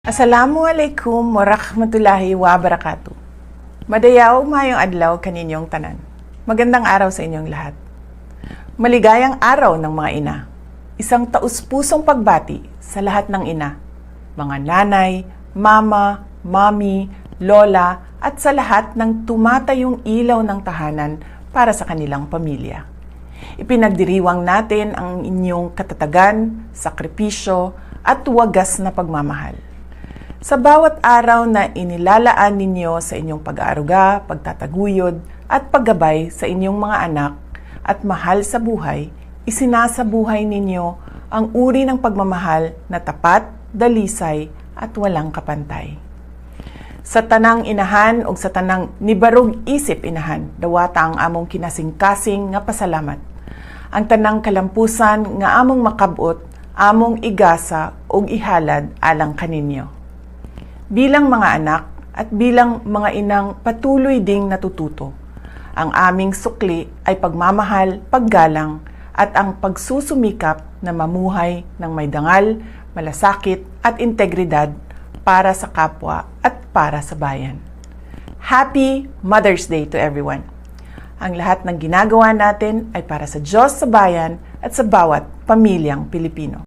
Assalamualaikum warahmatullahi wabarakatuh. Madayaw mayong adlaw kaninyong tanan. Magandang araw sa inyong lahat. Maligayang araw ng mga ina. Isang taus-pusong pagbati sa lahat ng ina, mga nanay, mama, mami, lola, at sa lahat ng tumatayong ilaw ng tahanan para sa kanilang pamilya. Ipinagdiriwang natin ang inyong katatagan, sakripisyo, at wagas na pagmamahal. Sa bawat araw na inilalaan ninyo sa inyong pag-aaruga, pagtataguyod, at paggabay sa inyong mga anak at mahal sa buhay, isinasabuhay ninyo ang uri ng pagmamahal na tapat, dalisay, at walang kapantay. Sa tanang inahan o sa tanang nibarog isip inahan, dawata ang among kinasing-kasing nga pasalamat. Ang tanang kalampusan nga among makabot, among igasa o ihalad alang kaninyo. Bilang mga anak at bilang mga inang patuloy ding natututo, ang aming sukli ay pagmamahal, paggalang at ang pagsusumikap na mamuhay ng may dangal, malasakit at integridad para sa kapwa at para sa bayan. Happy Mother's Day to everyone! Ang lahat ng ginagawa natin ay para sa Diyos, sa bayan at sa bawat pamilyang Pilipino.